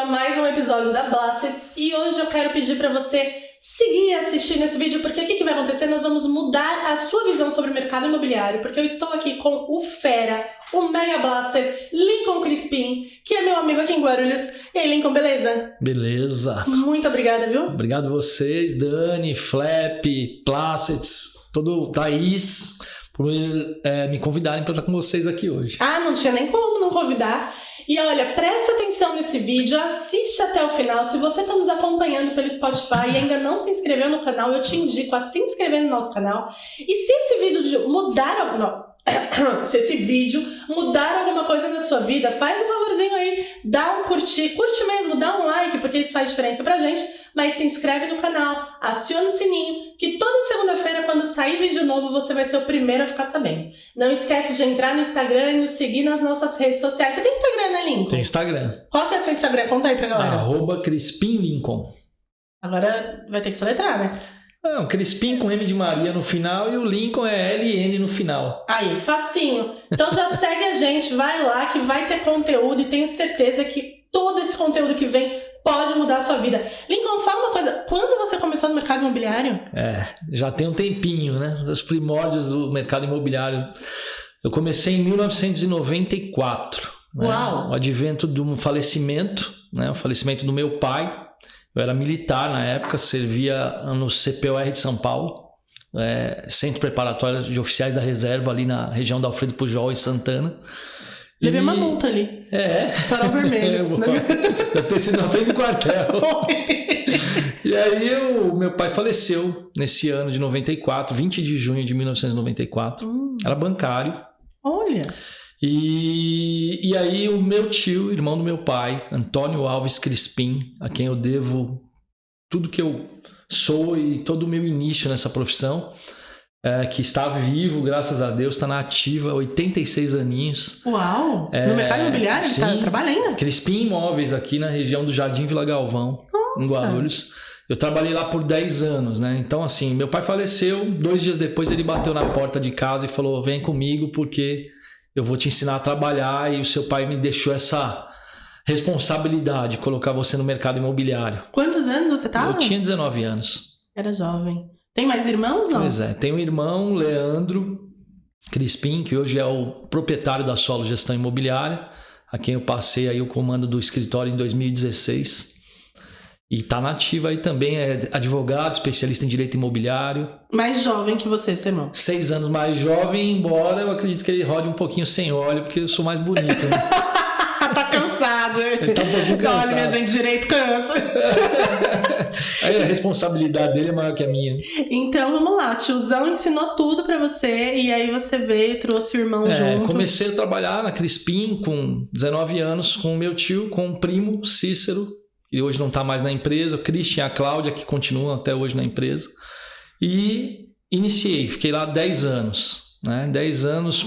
a mais um episódio da Blassets e hoje eu quero pedir para você seguir e assistir nesse vídeo, porque o que vai acontecer? Nós vamos mudar a sua visão sobre o mercado imobiliário, porque eu estou aqui com o fera, o Mega Blaster, Lincoln Crispim, que é meu amigo aqui em Guarulhos. E aí, Lincoln, beleza? Beleza. Muito obrigada, viu? Obrigado a vocês, Dani, Flap, Plassets, todo Thaís, por me convidarem para estar com vocês aqui hoje. Ah, não tinha nem como não convidar. E olha, presta atenção nesse vídeo, assiste até o final. Se você está nos acompanhando pelo Spotify e ainda não se inscreveu no canal, eu te indico a se inscrever no nosso canal. E se esse vídeo mudar alguma coisa na sua vida, faz um favorzinho aí, dá um curte mesmo, dá um like, porque isso faz diferença pra gente. Mas se inscreve no canal, aciona o sininho, que toda segunda-feira, quando sair vídeo novo, você vai ser o primeiro a ficar sabendo. Não esquece de entrar no Instagram e nos seguir nas nossas redes sociais. Você tem Instagram, né, Lincoln? Tem Instagram. Qual que é o seu Instagram? Conta aí pra galera. @CrispimLincoln. Agora vai ter que soletrar, né? Não, Crispim com M de Maria no final e o Lincoln é LN no final. Aí, facinho. Então já segue a gente, vai lá que vai ter conteúdo e tenho certeza que todo esse conteúdo que vem pode mudar a sua vida. Lincoln, fala uma coisa. Quando você começou no mercado imobiliário? Já tem um tempinho, né? Os primórdios do mercado imobiliário. Eu comecei em 1994. Uau! Né? O advento de um falecimento, né? O falecimento do meu pai. Eu era militar na época, servia no CPOR de São Paulo, Centro Preparatório de Oficiais da Reserva, ali na região da Alfredo Pujol e Santana. Levei uma multa ali. Farol vermelho. Deve ter sido na frente do quartel. Foi. E aí meu pai faleceu nesse ano de 94, 20 de junho de 1994. Era bancário. Olha. E aí o meu tio, irmão do meu pai, Antônio Alves Crispim, a quem eu devo tudo que eu sou e todo o meu início nessa profissão, que está vivo, graças a Deus, está na ativa, 86 aninhos. Uau! No mercado imobiliário? Sim, tá trabalhando ainda? Crispim Imóveis, aqui na região do Jardim Vila Galvão, em Guarulhos. Eu trabalhei lá por 10 anos, né? Então, assim, meu pai faleceu, 2 dias depois ele bateu na porta de casa e falou, vem comigo porque eu vou te ensinar a trabalhar, e o seu pai me deixou essa responsabilidade de colocar você no mercado imobiliário. Quantos anos você estava? Eu tinha 19 anos. Era jovem. Tem mais irmãos, não? Pois é, tem um irmão, Leandro Crispim, que hoje é o proprietário da Solo Gestão Imobiliária, a quem eu passei aí o comando do escritório em 2016. E está nativa aí também, é advogado, especialista em direito imobiliário. Mais jovem que você, seu irmão. 6 anos mais jovem, embora eu acredito que ele rode um pouquinho sem óleo, porque eu sou mais bonito, né? Tá cansado. Ele tá um pouquinho cansado. Olha, minha gente, direito cansa. Aí a responsabilidade dele é maior que a minha. Então, vamos lá. Tiozão ensinou tudo pra você e aí você veio e trouxe o irmão junto. Comecei a trabalhar na Crispim com 19 anos com o meu tio, com o primo Cícero, que hoje não está mais na empresa, o Christian e a Cláudia, que continuam até hoje na empresa. E iniciei, fiquei lá 10 anos. Né? 10 anos,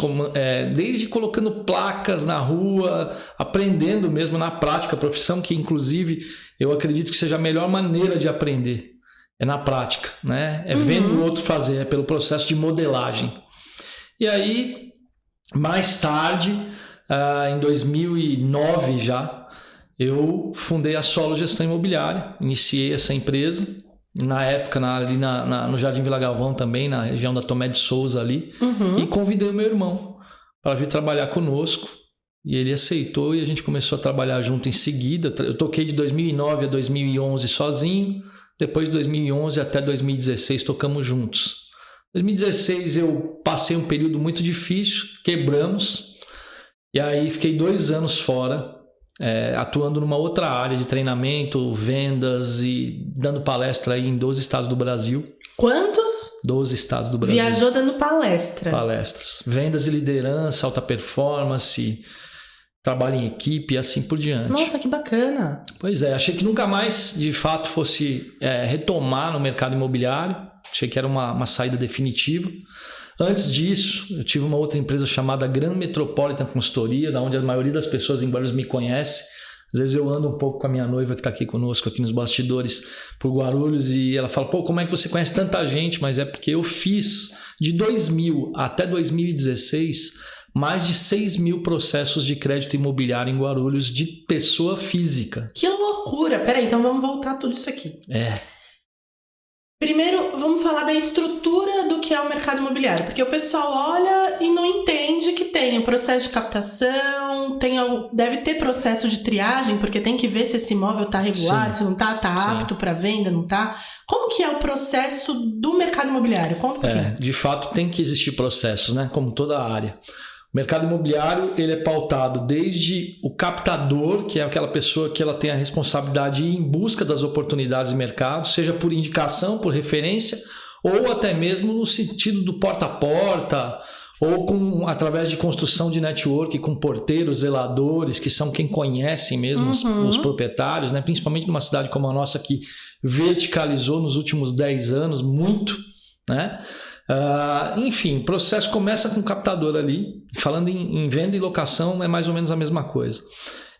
desde colocando placas na rua, aprendendo mesmo na prática a profissão, que inclusive eu acredito que seja a melhor maneira de aprender. É na prática, né? Vendo o outro fazer, é pelo processo de modelagem. E aí, mais tarde, em 2009 já, eu fundei a Solo Gestão Imobiliária, iniciei essa empresa, na época ali no Jardim Vila Galvão também, na região da Tomé de Souza ali, e convidei o meu irmão para vir trabalhar conosco, e ele aceitou e a gente começou a trabalhar junto em seguida. Eu toquei de 2009 a 2011 sozinho, depois de 2011 até 2016 tocamos juntos. Em 2016 eu passei um período muito difícil, quebramos, e aí fiquei 2 anos fora, atuando numa outra área de treinamento, vendas e dando palestra aí em 12 estados do Brasil. Quantos? 12 estados do Brasil. Viajou dando palestra. Palestras. Vendas e liderança, alta performance, trabalho em equipe e assim por diante. Nossa, que bacana. Pois é, achei que nunca mais de fato fosse retomar no mercado imobiliário. Achei que era uma saída definitiva. Antes disso, eu tive uma outra empresa chamada Gran Metropolitan Consultoria, da onde a maioria das pessoas em Guarulhos me conhece. Às vezes eu ando um pouco com a minha noiva que está aqui conosco, aqui nos bastidores, por Guarulhos, e ela fala, como é que você conhece tanta gente? Mas é porque eu fiz de 2000 até 2016 mais de 6 mil processos de crédito imobiliário em Guarulhos de pessoa física. Que loucura! Peraí, então vamos voltar tudo isso aqui. Primeiro, vamos falar da estrutura do que é o mercado imobiliário, porque o pessoal olha e não entende que tem o processo de captação, deve ter processo de triagem, porque tem que ver se esse imóvel está regular, se não está apto para venda, não está. Como que é o processo do mercado imobiliário? Conta um pouquinho. De fato, tem que existir processos, né? Como toda a área. O mercado imobiliário ele é pautado desde o captador, que é aquela pessoa que ela tem a responsabilidade de ir em busca das oportunidades de mercado, seja por indicação, por referência, ou até mesmo no sentido do porta a porta, ou através de construção de network com porteiros, zeladores, que são quem conhecem mesmo os proprietários, né? Principalmente numa cidade como a nossa que verticalizou nos últimos 10 anos muito, né? Enfim, o processo começa com o captador ali. Falando em venda e locação, é mais ou menos a mesma coisa.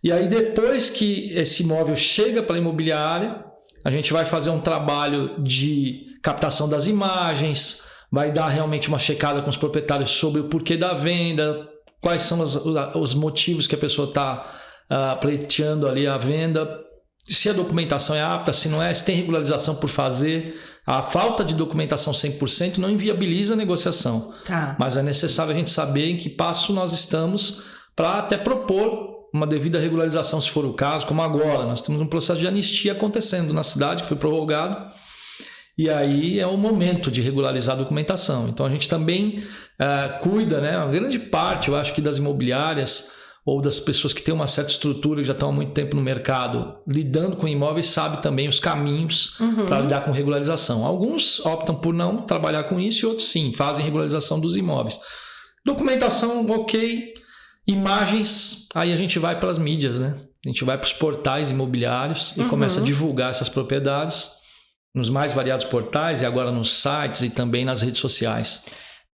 E aí, depois que esse imóvel chega para a imobiliária, a gente vai fazer um trabalho de captação das imagens, vai dar realmente uma checada com os proprietários sobre o porquê da venda, quais são os motivos que a pessoa está pleiteando ali a venda, se a documentação é apta, se não é, se tem regularização por fazer. A falta de documentação 100% não inviabiliza a negociação. Mas é necessário a gente saber em que passo nós estamos para até propor uma devida regularização, se for o caso, como agora. Nós temos um processo de anistia acontecendo na cidade, que foi prorrogado, e aí é o momento de regularizar a documentação. Então a gente também cuida, né? Uma grande parte, eu acho que das imobiliárias ou das pessoas que têm uma certa estrutura, que já estão há muito tempo no mercado, lidando com imóveis, sabe também os caminhos para lidar com regularização. Alguns optam por não trabalhar com isso e outros sim, fazem regularização dos imóveis. Documentação, ok. Imagens, aí a gente vai para as mídias, né? A gente vai para os portais imobiliários e começa a divulgar essas propriedades nos mais variados portais e agora nos sites e também nas redes sociais.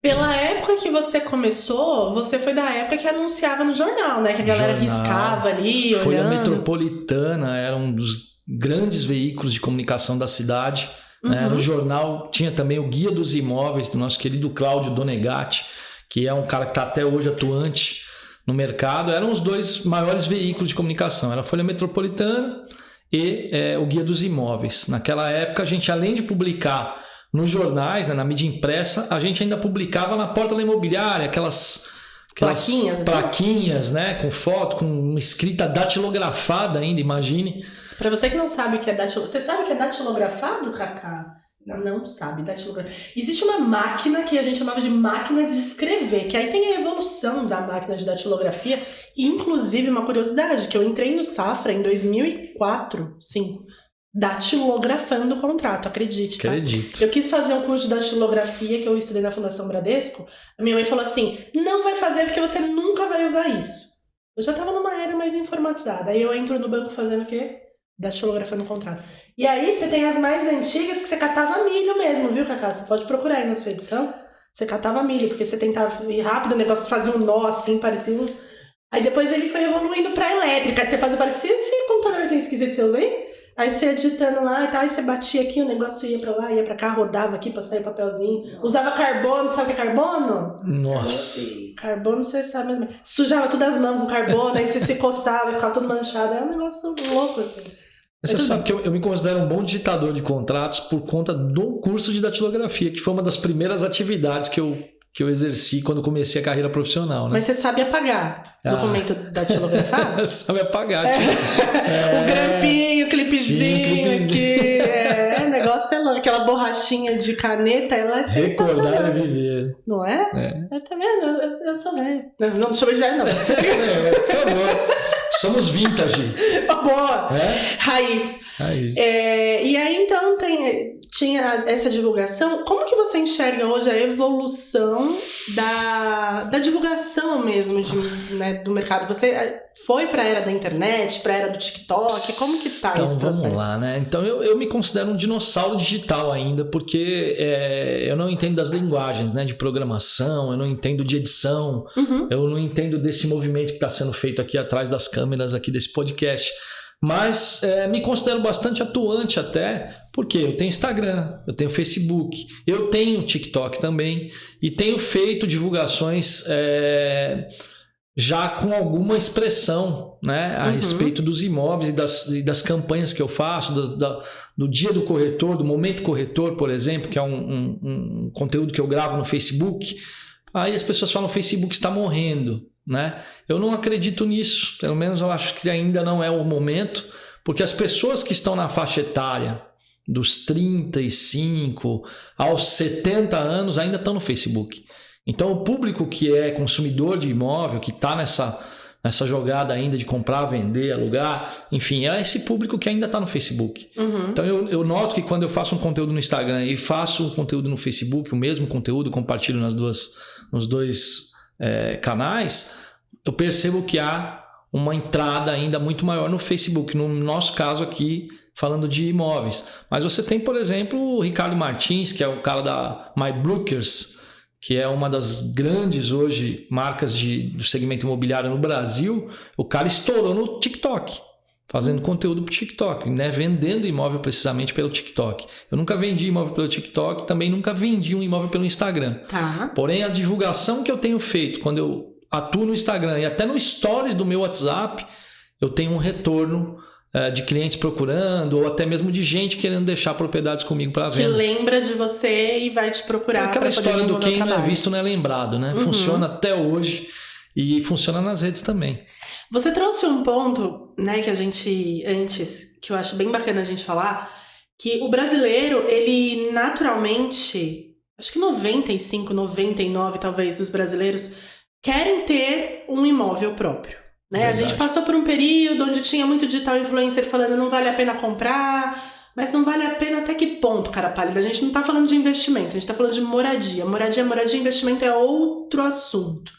Pela época que você começou, você foi da época que anunciava no jornal, né? Que a galera riscava ali, olhando. Foi a Metropolitana, era um dos grandes veículos de comunicação da cidade. Né? No jornal tinha também o Guia dos Imóveis, do nosso querido Cláudio Donegatti, que é um cara que está até hoje atuante no mercado. Eram os dois maiores veículos de comunicação. Era a Folha Metropolitana e o Guia dos Imóveis. Naquela época, a gente, além de publicar nos jornais, né, na mídia impressa, a gente ainda publicava na porta da imobiliária aquelas plaquinhas, né, com foto, com uma escrita datilografada ainda, imagine. Para você que não sabe o que é datilografado, você sabe o que é datilografado, Cacá? Não sabe, datilografado. Existe uma máquina que a gente chamava de máquina de escrever, que aí tem a evolução da máquina de datilografia, e inclusive uma curiosidade, que eu entrei no Safra em 2004, sim, datilografando o contrato, acredite, tá? Acredito. Eu quis fazer um curso de datilografia que eu estudei na Fundação Bradesco. A minha mãe falou assim, não vai fazer porque você nunca vai usar isso. Eu já tava numa era mais informatizada. Aí eu entro no banco fazendo o quê? Datilografando o contrato. E aí você tem as mais antigas que você catava milho mesmo, viu, Cacá? Você pode procurar aí na sua edição. Você catava milho, porque você tentava ir rápido, o negócio fazia um nó assim, parecia um... Aí depois ele foi evoluindo pra elétrica. Aí você fazia parecer esse computadorzinho esquisito que você usa aí. Aí você editando lá e tal, aí você batia aqui, o negócio ia pra lá, ia pra cá, rodava aqui pra sair o papelzinho. Usava carbono, sabe o que é carbono? Nossa. Carbono você sabe mesmo. Sujava todas as mãos com carbono, aí você se coçava e ficava tudo manchado. É um negócio louco, assim. Você sabe que eu me considero um bom digitador de contratos por conta do curso de datilografia, que foi uma das primeiras atividades que eu exerci quando comecei a carreira profissional, né? Mas você sabe apagar documento datilografado? Sabe apagar. O grampinho, o clipezinho aqui. O negócio é louco. Aquela borrachinha de caneta, ela é sensacional. Recordar é viver. Não é? Tá vendo? Eu sou velho. Não me chama de velho, não. Por favor. Somos vintage. Boa. Raiz. E aí, então, tinha essa divulgação. Como que você enxerga hoje a evolução da divulgação mesmo do mercado? Você foi para a era da internet, para a era do TikTok? Como que tá esse processo? Vamos lá, né? Então, eu me considero um dinossauro digital ainda, porque eu não entendo das linguagens, né, de programação, eu não entendo de edição, eu não entendo desse movimento que está sendo feito aqui atrás das câmeras aqui desse podcast. Mas me considero bastante atuante até, porque eu tenho Instagram, eu tenho Facebook, eu tenho TikTok também e tenho feito divulgações já com alguma expressão, né, a respeito dos imóveis e das campanhas que eu faço, do dia do corretor, do momento corretor, por exemplo, que é um conteúdo que eu gravo no Facebook. Aí as pessoas falam que o Facebook está morrendo, né? Eu não acredito nisso, pelo menos eu acho que ainda não é o momento, porque as pessoas que estão na faixa etária dos 35 aos 70 anos ainda estão no Facebook. Então o público que é consumidor de imóvel, que está nessa jogada ainda de comprar, vender, alugar, enfim, é esse público que ainda está no Facebook. Então eu noto que quando eu faço um conteúdo no Instagram e faço um conteúdo no Facebook, o mesmo conteúdo, compartilho nos dois canais, eu percebo que há uma entrada ainda muito maior no Facebook, no nosso caso aqui, falando de imóveis. Mas você tem, por exemplo, o Ricardo Martins, que é o cara da MyBrookers, que é uma das grandes hoje marcas do segmento imobiliário no Brasil. O cara estourou no TikTok, fazendo conteúdo para o TikTok, né? Vendendo imóvel precisamente pelo TikTok. Eu nunca vendi imóvel pelo TikTok, também nunca vendi um imóvel pelo Instagram. Tá. Porém, a divulgação que eu tenho feito quando eu atuo no Instagram e até no Stories do meu WhatsApp, eu tenho um retorno de clientes procurando, ou até mesmo de gente querendo deixar propriedades comigo para venda. Que lembra de você e vai te procurar. Aquela história do quem não é visto não é lembrado, né? Funciona até hoje e funciona nas redes também. Você trouxe um ponto, né, que que eu acho bem bacana a gente falar, que o brasileiro, ele naturalmente, acho que 95, 99 talvez dos brasileiros, querem ter um imóvel próprio. Né? A gente passou por um período onde tinha muito digital influencer falando não vale a pena comprar, mas não vale a pena até que ponto, cara pálida? A gente não tá falando de investimento, a gente tá falando de moradia. Moradia, investimento é outro assunto.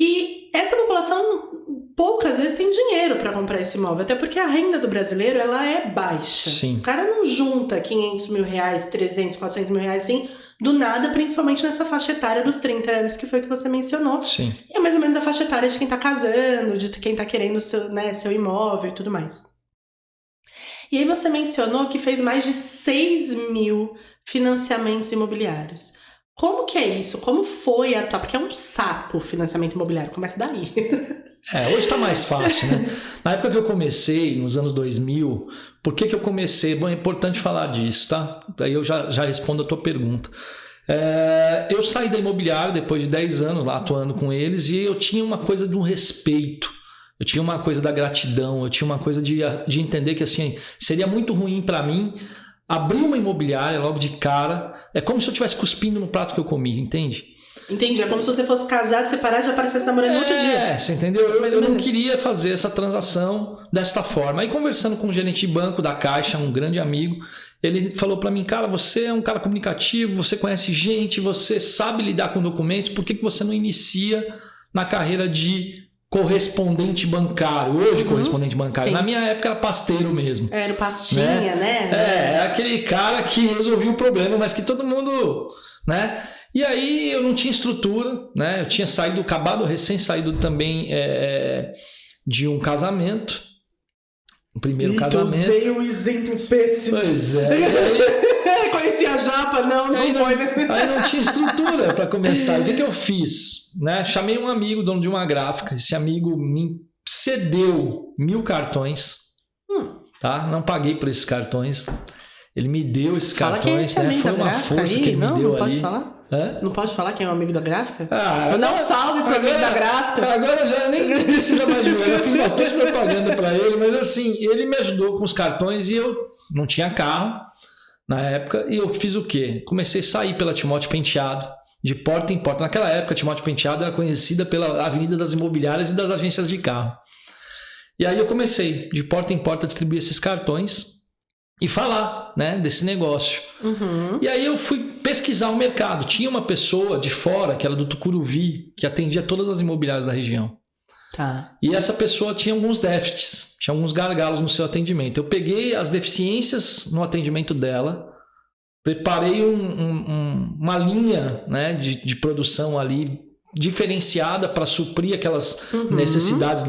E essa população poucas vezes tem dinheiro para comprar esse imóvel, até porque a renda do brasileiro ela é baixa. Sim. O cara não junta 500 mil reais, 300, 400 mil reais assim, do nada, principalmente nessa faixa etária dos 30 anos, que foi que você mencionou. Sim. E é mais ou menos a faixa etária de quem tá casando, de quem tá querendo seu imóvel e tudo mais. E aí você mencionou que fez mais de 6 mil financiamentos imobiliários. Como que é isso? Como foi a tua... Porque é um saco o financiamento imobiliário, começa daí. Hoje está mais fácil, né? Na época que eu comecei, nos anos 2000, por que eu comecei? Bom, é importante falar disso, tá? Aí eu já respondo a tua pergunta. Eu saí da imobiliária depois de 10 anos lá atuando com eles e eu tinha uma coisa do respeito, eu tinha uma coisa da gratidão, eu tinha uma coisa de entender que assim, seria muito ruim para mim abrir uma imobiliária logo de cara. É como se eu estivesse cuspindo no prato que eu comi, entende? Entendi, é como se você fosse casado, separado e já aparecesse namorando no outro dia. Você entendeu? Eu não queria fazer essa transação desta forma. Aí conversando com o gerente de banco da Caixa, um grande amigo, ele falou para mim, cara, você é um cara comunicativo, você conhece gente, você sabe lidar com documentos, por que você não inicia na carreira de correspondente bancário? Hoje correspondente bancário. Sim. Na minha época era pasteiro mesmo. Era o pastinha, né? É aquele cara que resolvia o problema, mas que todo mundo, né? E aí eu não tinha estrutura, né? Eu tinha recém saído também de um casamento. O primeiro casamento. Eu usei um exemplo péssimo. Pois é. Conheci a Japa, não foi. Aí não tinha estrutura para começar. O que eu fiz? Né? Chamei um amigo, dono de uma gráfica. Esse amigo me cedeu 1.000 cartões. Tá? Não paguei por esses cartões. Ele me deu esses cartões. Quem é esse Foi uma força aí? que ele me deu ali. Não pode falar? Não pode falar quem é o amigo da gráfica? Eu não salve para o amigo da gráfica. Agora já nem precisa mais de eu fiz bastante propaganda para ele, mas assim, ele me ajudou com os cartões e eu não tinha carro na época. E eu fiz o quê? Comecei a sair pela Timóteo Penteado, de porta em porta. Naquela época, a Timóteo Penteado era conhecida pela Avenida das Imobiliárias e das agências de carro. E aí eu comecei, de porta em porta, a distribuir esses cartões e falar, né, desse negócio. E aí eu fui pesquisar o mercado. Tinha uma pessoa de fora, que era do Tucuruvi, que atendia todas as imobiliárias da região. Tá. E essa pessoa tinha alguns déficits, tinha alguns gargalos no seu atendimento. Eu peguei as deficiências no atendimento dela, preparei uma linha, né, de produção ali diferenciada para suprir aquelas necessidades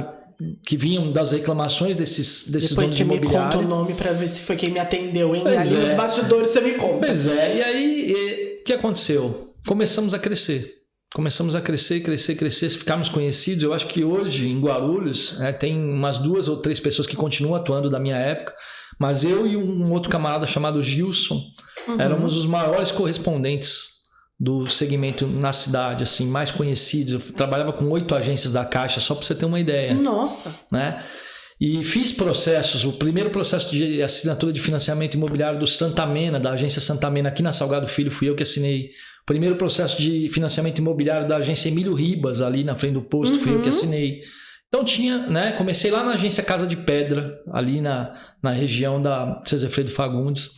que vinham das reclamações desses Depois donos de imobiliário. Depois você me conta o nome para ver se foi quem me atendeu, hein? Pois Ali nos bastidores você me conta. Pois é, e aí o que aconteceu? Começamos a crescer. Começamos a crescer, ficarmos conhecidos. Eu acho que hoje em Guarulhos tem umas 2 ou 3 pessoas que continuam atuando da minha época, mas eu e um outro camarada chamado Gilson éramos os maiores correspondentes do segmento na cidade, assim, mais conhecidos. Eu trabalhava com 8 agências da Caixa, só para você ter uma ideia. Nossa! Né? E fiz processos. O primeiro processo de assinatura de financiamento imobiliário do Santamena, da agência Santamena, aqui na Salgado Filho, fui eu que assinei. O primeiro processo de financiamento imobiliário da agência Emílio Ribas, ali na frente do posto, fui eu que assinei. Então tinha, né? Comecei lá na agência Casa de Pedra, ali na região da César Freire Fagundes.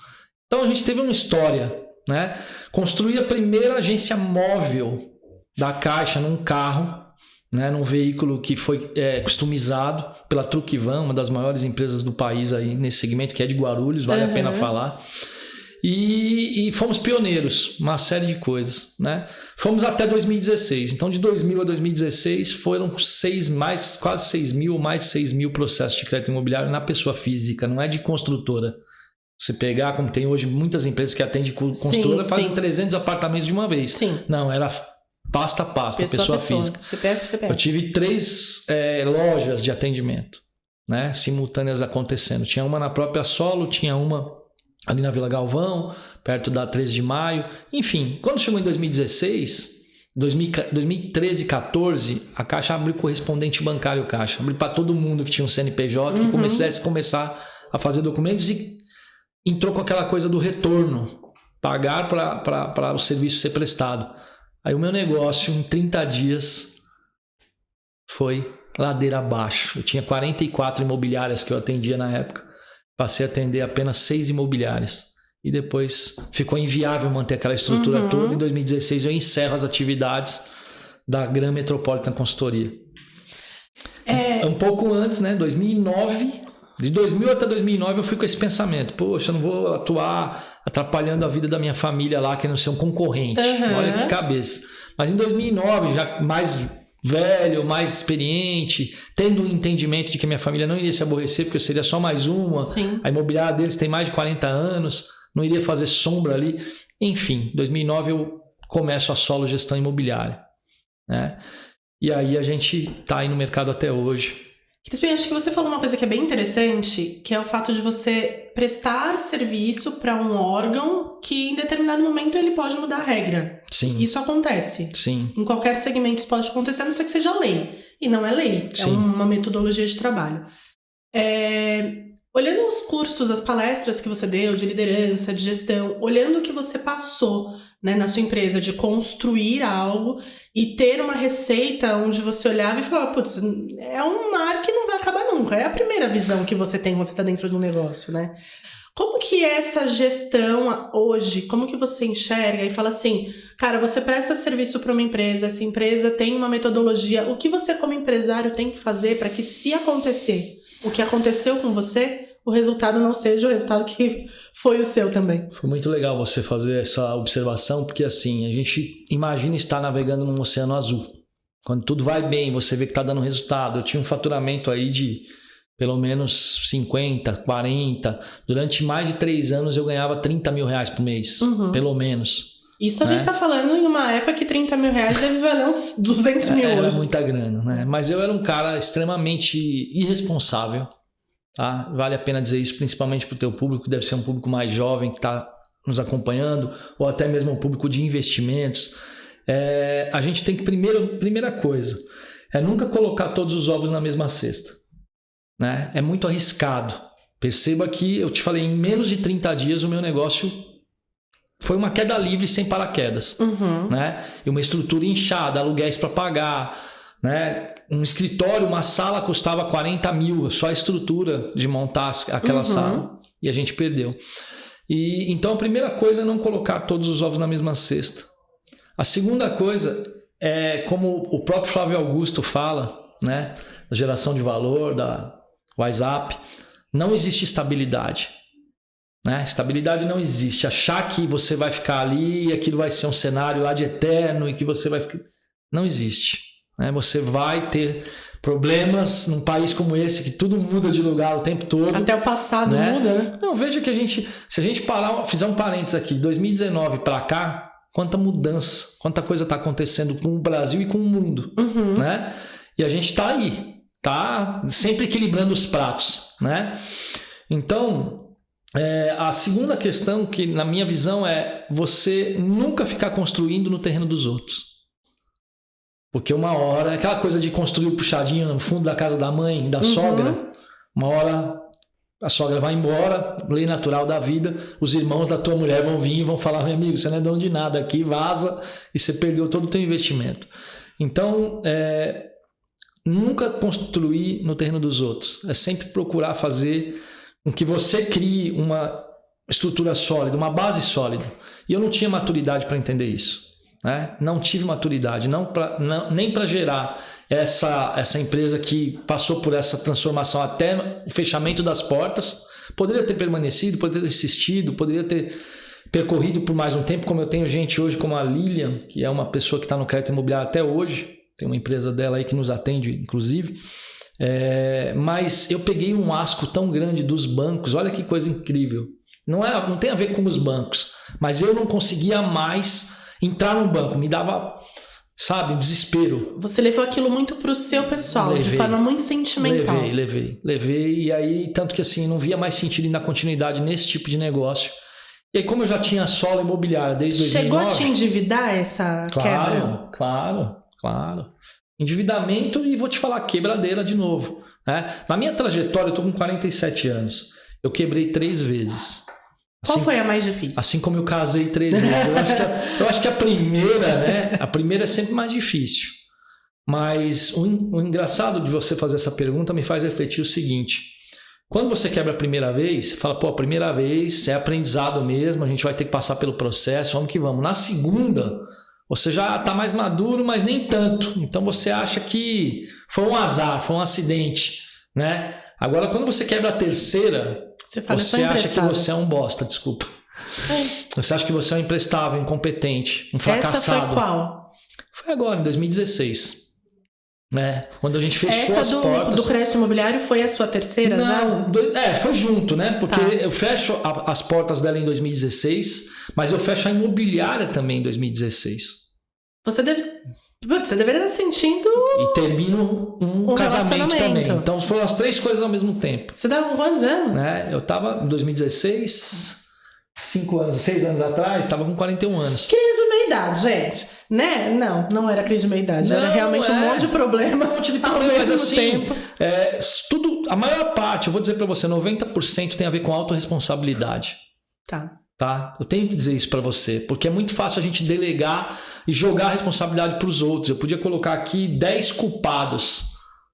Então a gente teve uma história, né? Construí a primeira agência móvel da Caixa num carro, né? Num veículo que foi customizado pela Truquivan, uma das maiores empresas do país aí nesse segmento, que é de Guarulhos, vale a pena falar. E fomos pioneiros, uma série de coisas, né? Fomos até 2016. Então, de 2000 a 2016, foram quase 6 mil, mais de 6 mil processos de crédito imobiliário na pessoa física, não é de construtora. Você pegar, como tem hoje muitas empresas que atendem construtora, fazem 300 apartamentos de uma vez. Sim. Não, era pasta a pasta, pessoa física. CPF. Eu tive 3 lojas de atendimento, né? Simultâneas acontecendo. Tinha uma na própria Solo, tinha uma ali na Vila Galvão, perto da 13 de maio. Enfim, quando chegou em 2016, 2013, 14, a Caixa abriu correspondente bancário Caixa. Abriu para todo mundo que tinha um CNPJ, que quisesse começar a fazer documentos, e entrou com aquela coisa do retorno, pagar para o serviço ser prestado. Aí o meu negócio, em 30 dias, foi ladeira abaixo. Eu tinha 44 imobiliárias que eu atendia na época. Passei a atender apenas 6 imobiliárias. E depois ficou inviável manter aquela estrutura toda. Em 2016 eu encerro as atividades da Gran Metropolitan Consultoria. Um pouco antes, né? 2009. De 2000 até 2009 eu fui com esse pensamento. Poxa, eu não vou atuar atrapalhando a vida da minha família lá, querendo ser um concorrente. Olha que cabeça. Mas em 2009, já mais velho, mais experiente, tendo um entendimento de que minha família não iria se aborrecer, porque eu seria só mais uma. Sim. A imobiliária deles tem mais de 40 anos, não iria fazer sombra ali. Enfim, em 2009 eu começo a Solo Gestão Imobiliária, né? E aí a gente está aí no mercado até hoje. Crispim, acho que você falou uma coisa que é bem interessante, que é o fato de você prestar serviço para um órgão que em determinado momento ele pode mudar a regra. Sim. Isso acontece. Sim. Em qualquer segmento isso pode acontecer, a não ser que seja lei. E não é lei, é uma metodologia de trabalho. Olhando os cursos, as palestras que você deu de liderança, de gestão, olhando o que você passou, né, na sua empresa, de construir algo e ter uma receita onde você olhava e falava, putz, é um mar que não vai acabar nunca. É a primeira visão que você tem quando você está dentro de um negócio, né? Como que é essa gestão hoje? Como que você enxerga e fala assim, cara, você presta serviço para uma empresa, essa empresa tem uma metodologia, o que você como empresário tem que fazer para que, se acontecer o que aconteceu com você, o resultado não seja o resultado que foi o seu também? Foi muito legal você fazer essa observação, porque assim, a gente imagina estar navegando num oceano azul. Quando tudo vai bem, você vê que está dando resultado. Eu tinha um faturamento aí de pelo menos 50, 40. Durante mais de 3 anos eu ganhava 30 mil reais por mês, pelo menos. Isso a gente está falando em uma época que 30 mil reais deve valer uns 200 mil Era hoje. muita grana, né? Mas eu era um cara extremamente irresponsável. Tá? Vale a pena dizer isso, principalmente para o teu público, deve ser um público mais jovem que está nos acompanhando, ou até mesmo um público de investimentos. A gente tem que, primeira coisa, nunca colocar todos os ovos na mesma cesta, né? É muito arriscado. Perceba que eu te falei, em menos de 30 dias o meu negócio foi uma queda livre sem paraquedas, né? E uma estrutura inchada, aluguéis para pagar, né? Um escritório, uma sala custava 40 mil, só a estrutura de montar aquela sala, e a gente perdeu. Então a primeira coisa é não colocar todos os ovos na mesma cesta. A segunda coisa é, como o próprio Flávio Augusto fala, né? Da geração de valor, da WhatsApp, não existe estabilidade, né? Estabilidade não existe. Achar que você vai ficar ali e aquilo vai ser um cenário ad eterno e que você vai ficar... Não existe. né? Você vai ter problemas num país como esse, que tudo muda de lugar o tempo todo. Até o passado muda, né? Não, veja que se a gente fizer um parênteses aqui, 2019 para cá, quanta mudança, quanta coisa está acontecendo com o Brasil e com o mundo, né? E a gente está aí, tá sempre equilibrando os pratos, né? Então, a segunda questão que, na minha visão, é você nunca ficar construindo no terreno dos outros. Porque uma hora, aquela coisa de construir o puxadinho no fundo da casa da mãe, da sogra, uma hora a sogra vai embora, lei natural da vida, os irmãos da tua mulher vão vir e vão falar: meu amigo, você não é dono de nada aqui, vaza, e você perdeu todo o teu investimento. Então, nunca construir no terreno dos outros. É sempre procurar fazer com que você crie uma estrutura sólida, uma base sólida. E eu não tinha maturidade para entender isso. Né? Não tive maturidade, nem para gerar essa empresa que passou por essa transformação até o fechamento das portas. Poderia ter permanecido, poderia ter insistido, poderia ter percorrido por mais um tempo, como eu tenho gente hoje como a Lilian, que é uma pessoa que está no crédito imobiliário até hoje, tem uma empresa dela aí que nos atende, inclusive. Mas eu peguei um asco tão grande dos bancos, olha que coisa incrível. Não tem a ver com os bancos, mas eu não conseguia mais entrar num banco, me dava, sabe, desespero. Você levou aquilo muito pro seu pessoal, de forma muito sentimental. Levei, e aí, tanto que assim, não via mais sentido em dar continuidade nesse tipo de negócio. E aí, como eu já tinha solo imobiliária desde 2009... Chegou a te endividar essa quebra? Claro. Endividamento e vou te falar, quebradeira de novo. Né? Na minha trajetória, eu tô com 47 anos. Eu quebrei 3 vezes. Qual foi a mais difícil? Assim como eu casei 3 vezes. Eu acho que a primeira, né? A primeira é sempre mais difícil. Mas o engraçado de você fazer essa pergunta me faz refletir o seguinte. Quando você quebra a primeira vez, você fala, a primeira vez é aprendizado mesmo, a gente vai ter que passar pelo processo, vamos que vamos. Na segunda, você já está mais maduro, mas nem tanto. Então você acha que foi um azar, foi um acidente, né? Agora, quando você quebra a terceira... Você acha que você é um bosta, desculpa. Você acha que você é um imprestável, incompetente, um fracassado. Essa foi qual? Foi agora, em 2016. Né? Quando a gente fechou as portas. Do crédito imobiliário foi a sua terceira já? Foi junto, né? Porque eu fecho as portas dela em 2016, mas eu fecho a imobiliária também em 2016. Você deveria estar sentindo... E termino um casamento também. Então foram as 3 coisas ao mesmo tempo. Você estava com quantos anos? Eu estava em 2016, 6 anos atrás, estava com 41 anos. Crise de meia-idade, gente. Né? Não era crise de meia-idade. Era realmente um monte de problema. Mas assim, tudo, a maior parte, eu vou dizer para você, 90% tem a ver com autorresponsabilidade. Tá? Eu tenho que dizer isso para você, porque é muito fácil a gente delegar e jogar a responsabilidade para os outros. Eu podia colocar aqui 10 culpados.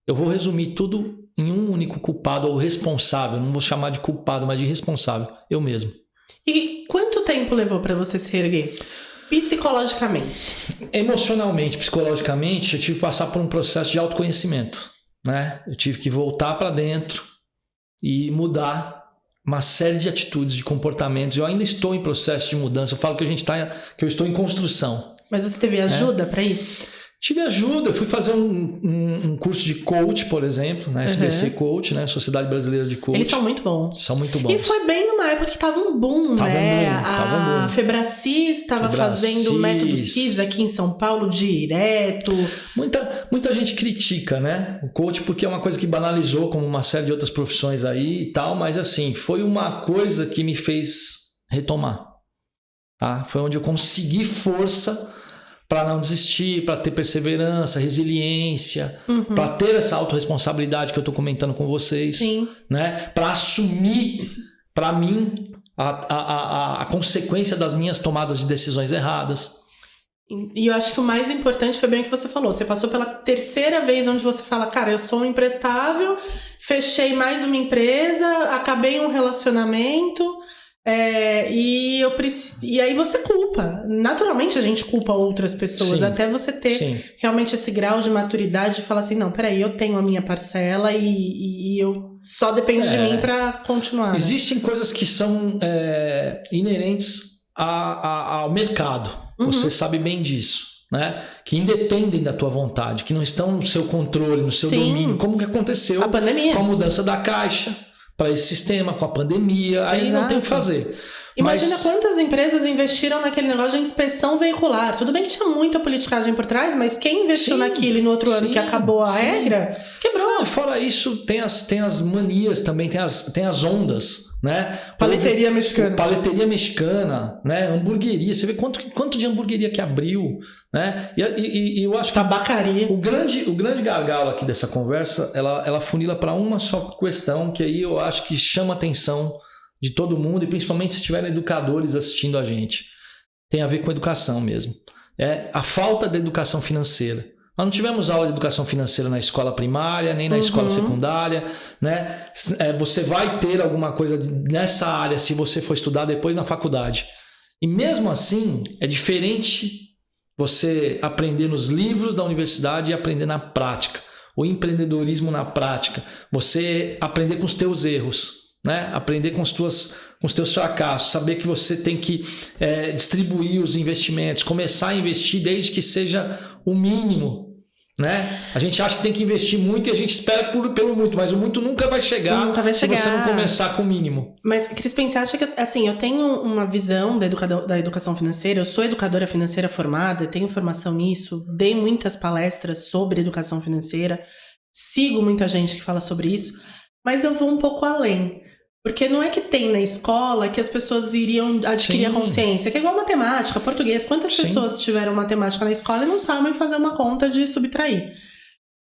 Eu vou resumir tudo em um único culpado ou responsável. Não vou chamar de culpado, mas de responsável. Eu mesmo. E quanto tempo levou para você se reerguer? Psicologicamente? Emocionalmente, psicologicamente, eu tive que passar por um processo de autoconhecimento. Né? Eu tive que voltar para dentro e mudar uma série de atitudes, de comportamentos. Eu ainda estou em processo de mudança. Eu falo que eu estou em construção. Mas você teve ajuda para isso? Tive ajuda. Eu fui fazer um curso de coach, por exemplo, na SBC Coach, né? Sociedade Brasileira de Coach. Eles são muito bons. São muito bons. E foi bem numa época que tava um boom, né? A Febracis estava fazendo o método CIS aqui em São Paulo direto. Muita gente critica, né? O coach porque é uma coisa que banalizou como uma série de outras profissões aí e tal, mas assim, foi uma coisa que me fez retomar. Tá? Foi onde eu consegui força para não desistir, para ter perseverança, resiliência, para ter essa autorresponsabilidade que eu estou comentando com vocês. Sim. Né? Para assumir, para mim, a consequência das minhas tomadas de decisões erradas. E eu acho que o mais importante foi bem o que você falou. Você passou pela terceira vez onde você fala, cara, eu sou um imprestável, fechei mais uma empresa, acabei um relacionamento... E aí você culpa. Naturalmente a gente culpa outras pessoas. Sim. Até você ter realmente esse grau de maturidade e falar assim, não, peraí, eu tenho a minha parcela e eu só depende de mim para continuar. Existem coisas que são inerentes ao mercado. Você sabe bem disso. né, que independem da tua vontade, que não estão no seu controle, no seu Sim. domínio, como que aconteceu A pandemia. com a mudança da Caixa para esse sistema, com a pandemia, aí Exato. não tem o que fazer. Imagina Mas, quantas empresas investiram naquele negócio de inspeção veicular. Tudo bem que tinha muita politicagem por trás, mas quem investiu Sim, naquilo e no outro ano sim, que acabou a sim. regra, quebrou. fora isso, tem as manias também, tem as ondas, né? Paleteria mexicana. Paleteria mexicana, né? Hamburgueria. Você vê quanto de hamburgueria que abriu, né? E eu acho que Tabacaria. o grande gargalo aqui dessa conversa, ela funila para uma só questão, que aí eu acho que chama a atenção de todo mundo, e principalmente se tiverem educadores assistindo a gente. Tem a ver com educação mesmo. É a falta de educação financeira. Nós não tivemos aula de educação financeira na escola primária, nem na escola secundária, né? Você vai ter alguma coisa nessa área se você for estudar depois na faculdade. E mesmo assim, é diferente você aprender nos livros da universidade e aprender na prática. O empreendedorismo na prática. Você aprender com os teus erros, né? Aprender com os teus fracassos, saber que você tem que distribuir os investimentos, começar a investir desde que seja o mínimo, né? A gente acha que tem que investir muito e a gente espera pelo muito, mas o muito nunca vai chegar se você não começar com o mínimo. Mas, Crispim, você acha que, assim, eu tenho uma visão da educação financeira, eu sou educadora financeira formada, tenho formação nisso, dei muitas palestras sobre educação financeira, sigo muita gente que fala sobre isso, mas eu vou um pouco além. Porque não é que tem na escola que as pessoas iriam adquirir a consciência, que é igual matemática, português. Quantas pessoas tiveram matemática na escola e não sabem fazer uma conta de subtrair?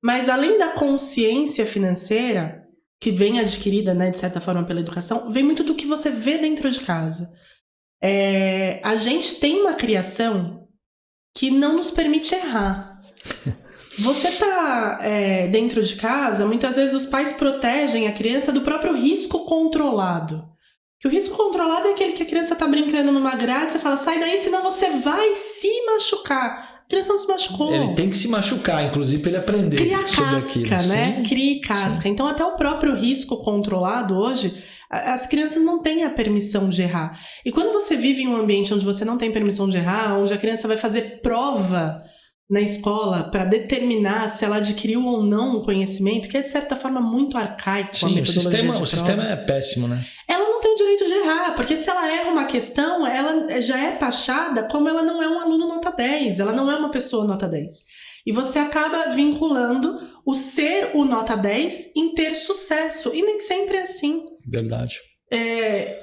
Mas além da consciência financeira, que vem adquirida, né, de certa forma pela educação, vem muito do que você vê dentro de casa. A gente tem uma criação que não nos permite errar. Você tá dentro de casa, muitas vezes os pais protegem a criança do próprio risco controlado. Que o risco controlado é aquele que a criança tá brincando numa grade, você fala, sai daí, senão você vai se machucar. A criança não se machucou. Ele tem que se machucar, inclusive, para ele aprender sobre aquilo. Cria casca, né? Cria casca. Sim. Então, até o próprio risco controlado hoje, as crianças não têm a permissão de errar. E quando você vive em um ambiente onde você não tem permissão de errar, onde a criança vai fazer prova na escola para determinar se ela adquiriu ou não um conhecimento, que é de certa forma muito arcaico. Sim, o sistema é péssimo, né? Ela não tem o direito de errar, porque se ela erra uma questão, ela já é taxada como ela não é um aluno nota 10, ela não é uma pessoa nota 10. E você acaba vinculando o ser o nota 10 em ter sucesso, e nem sempre é assim. Verdade.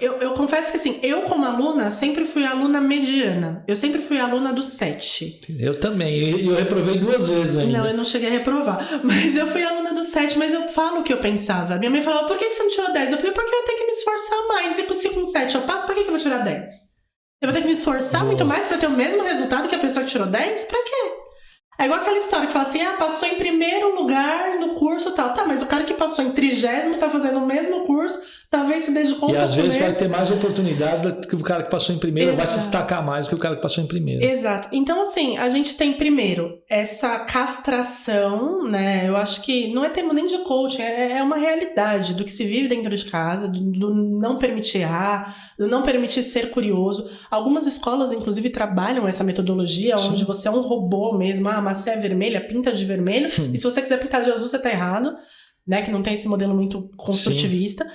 Eu confesso que assim, eu como aluna sempre fui aluna mediana. Eu sempre fui aluna do 7. Eu também, eu reprovei 2 vezes ainda. Não, eu não cheguei a reprovar, mas eu fui aluna do 7, mas eu falo o que eu pensava. Minha mãe falava, por que você não tirou 10? Eu falei, porque eu tenho que me esforçar mais, e se com 7 eu passo, por que eu vou tirar 10? Eu vou ter que me esforçar muito mais pra ter o mesmo resultado que a pessoa que tirou 10? Pra quê? É igual aquela história que fala assim, passou em primeiro lugar no curso e tal. Tá, mas o cara que passou em 30º tá fazendo o mesmo curso, talvez se dedicou um pouco às vezes vai ter mais oportunidades do que o cara que passou em primeiro. Exato. Vai se destacar mais do que o cara que passou em primeiro. Exato. Então, assim, a gente tem primeiro essa castração, né? Eu acho que não é termo nem de coaching, é uma realidade do que se vive dentro de casa, do não permitir errar, do não permitir ser curioso. Algumas escolas, inclusive, trabalham essa metodologia, sim, onde você é um robô mesmo. A maçã é vermelha, pinta de vermelho. E se você quiser pintar de azul, você tá errado, né? Que não tem esse modelo muito construtivista. Sim.